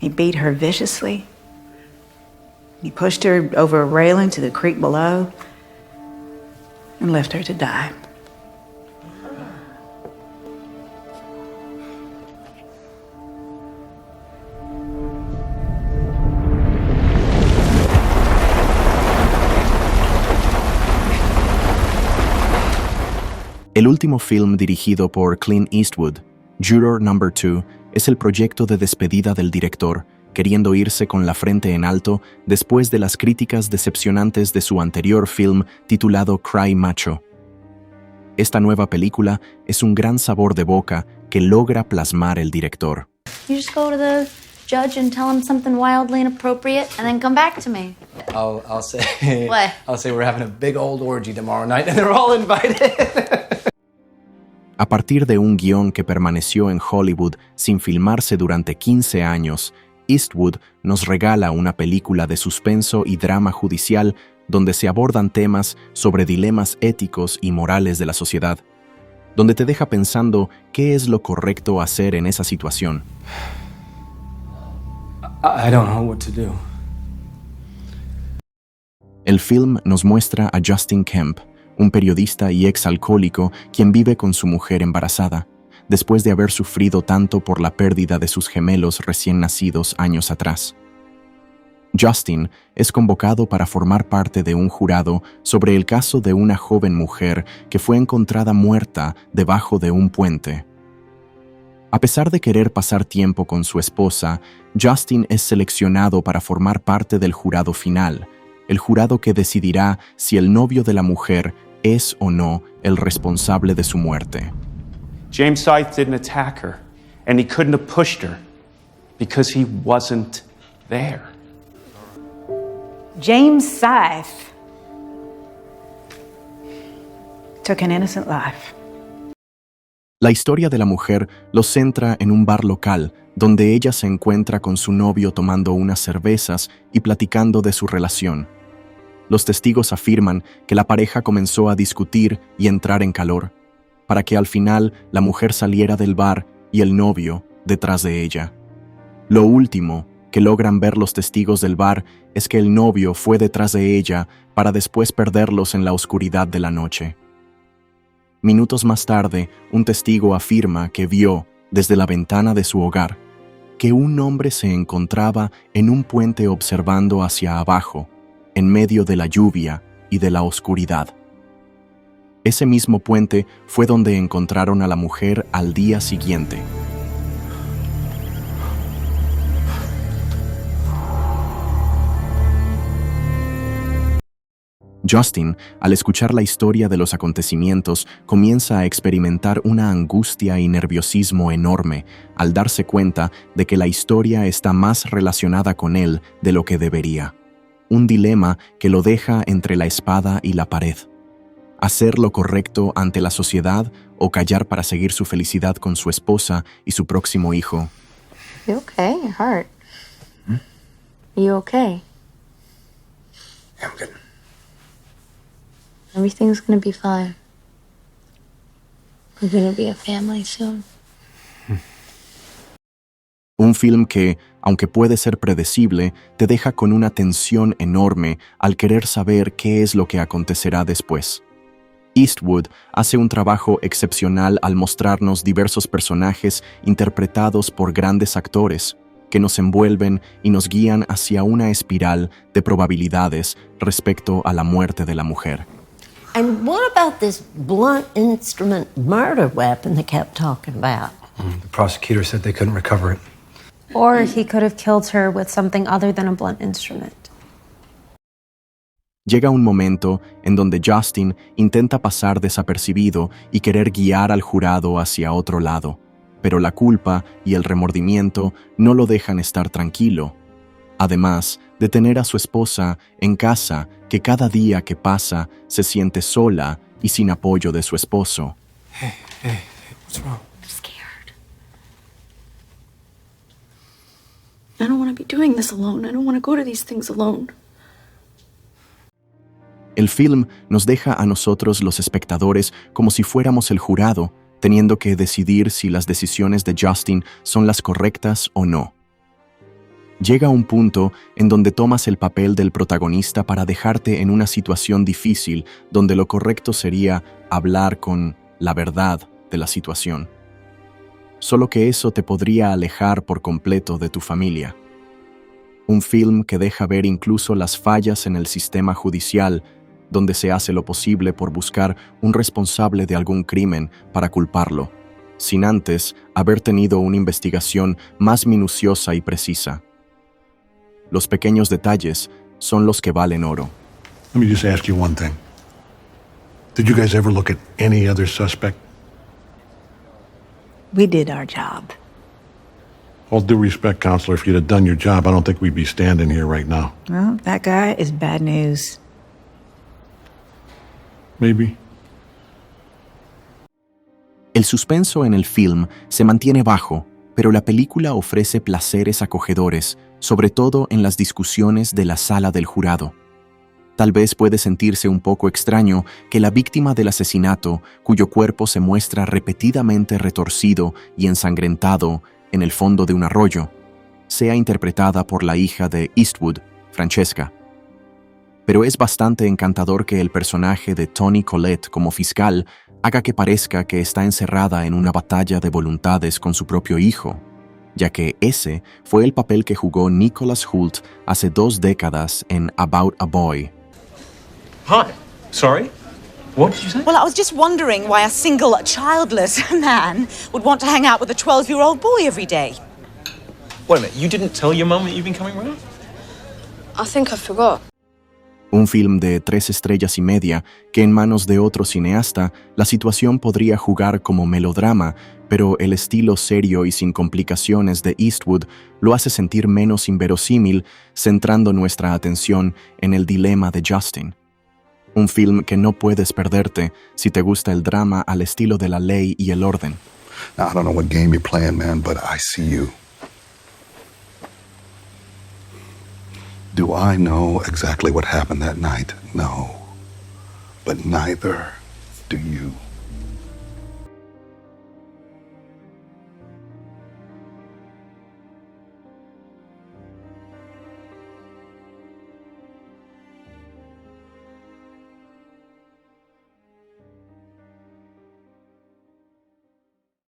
He beat her viciously. He pushed her over a railing to the creek below and left her to die. El último film dirigido por Clint Eastwood, Juror No. 2, es el proyecto de despedida del director, queriendo irse con la frente en alto después de las críticas decepcionantes de su anterior film titulado Cry Macho. Esta nueva película es un gran sabor de boca que logra plasmar el director. You just go to the judge and tell him something wildly inappropriate and then come back to me. I'll say What? I'll say we're having a big old orgy tomorrow night and they're all invited. A partir de un guión que permaneció en Hollywood sin filmarse durante 15 años, Eastwood nos regala una película de suspenso y drama judicial donde se abordan temas sobre dilemas éticos y morales de la sociedad, donde te deja pensando qué es lo correcto hacer en esa situación. I don't know what to do. El film nos muestra a Justin Kemp, un periodista y exalcohólico quien vive con su mujer embarazada, después de haber sufrido tanto por la pérdida de sus gemelos recién nacidos años atrás. Justin es convocado para formar parte de un jurado sobre el caso de una joven mujer que fue encontrada muerta debajo de un puente. A pesar de querer pasar tiempo con su esposa, Justin es seleccionado para formar parte del jurado final, el jurado que decidirá si el novio de la mujer es o no el responsable de su muerte. James Scythe didn't attack her, and he couldn't have pushed her because he wasn't there. James Scythe took an innocent life. La historia de la mujer los centra en un bar local, donde ella se encuentra con su novio tomando unas cervezas y platicando de su relación. Los testigos afirman que la pareja comenzó a discutir y entrar en calor, para que al final la mujer saliera del bar y el novio detrás de ella. Lo último que logran ver los testigos del bar es que el novio fue detrás de ella para después perderlos en la oscuridad de la noche. Minutos más tarde, un testigo afirma que vio, desde la ventana de su hogar, que un hombre se encontraba en un puente observando hacia abajo, en medio de la lluvia y de la oscuridad. Ese mismo puente fue donde encontraron a la mujer al día siguiente. Justin, al escuchar la historia de los acontecimientos, comienza a experimentar una angustia y nerviosismo enorme al darse cuenta de que la historia está más relacionada con él de lo que debería. Un dilema que lo deja entre la espada y la pared. Hacer lo correcto ante la sociedad o callar para seguir su felicidad con su esposa y su próximo hijo. You okay? You're hurt. You okay? I'm good. Everything's gonna be fine. We're gonna be a family soon. Un film que, aunque puede ser predecible, te deja con una tensión enorme al querer saber qué es lo que acontecerá después. Eastwood hace un trabajo excepcional al mostrarnos diversos personajes interpretados por grandes actores que nos envuelven y nos guían hacia una espiral de probabilidades respecto a la muerte de la mujer. And what about this blunt instrument murder weapon they kept talking about? The prosecutor said they couldn't recover it. Or he could have killed her with something other than a blunt instrument. Llega un momento en donde Justin intenta pasar desapercibido y querer guiar al jurado hacia otro lado, pero la culpa y el remordimiento no lo dejan estar tranquilo. Además de tener a su esposa en casa que cada día que pasa se siente sola y sin apoyo de su esposo. Hey, what's wrong? I'm scared. I don't want to be doing this alone. I don't want to go to these things alone. El film nos deja a nosotros los espectadores como si fuéramos el jurado, teniendo que decidir si las decisiones de Justin son las correctas o no. Llega un punto en donde tomas el papel del protagonista para dejarte en una situación difícil donde lo correcto sería hablar con la verdad de la situación. Solo que eso te podría alejar por completo de tu familia. Un film que deja ver incluso las fallas en el sistema judicial, donde se hace lo posible por buscar un responsable de algún crimen para culparlo, sin antes haber tenido una investigación más minuciosa y precisa. Los pequeños detalles son los que valen oro. Let me just ask you one thing. Did you guys ever look at any other suspect? We did our job. All due respect, counselor, if you'd have done your job, I don't think we'd be standing here right now. Well, that guy is bad news. Maybe. El suspenso en el film se mantiene bajo, pero la película ofrece placeres acogedores, sobre todo en las discusiones de la sala del jurado. Tal vez puede sentirse un poco extraño que la víctima del asesinato, cuyo cuerpo se muestra repetidamente retorcido y ensangrentado en el fondo de un arroyo, sea interpretada por la hija de Eastwood, Francesca. Pero es bastante encantador que el personaje de Toni Collette como fiscal haga que parezca que está encerrada en una batalla de voluntades con su propio hijo, ya que ese fue el papel que jugó Nicholas Hoult hace 2 décadas en About a Boy. Hi. Sorry? What did you say? Well, I was just wondering why a single, childless man would want to hang out with a 12-year-old boy every day. Wait a minute, you didn't tell your mum that you've been coming round? I think I forgot. Un film de 3 estrellas y media que en manos de otro cineasta la situación podría jugar como melodrama, pero el estilo serio y sin complicaciones de Eastwood lo hace sentir menos inverosímil, centrando nuestra atención en el dilema de Justin. Un film que no puedes perderte si te gusta el drama al estilo de La Ley y el Orden. Now, I don't know what game you're playing, man, but I see you. Do I know exactly what happened that night? No. But neither do you.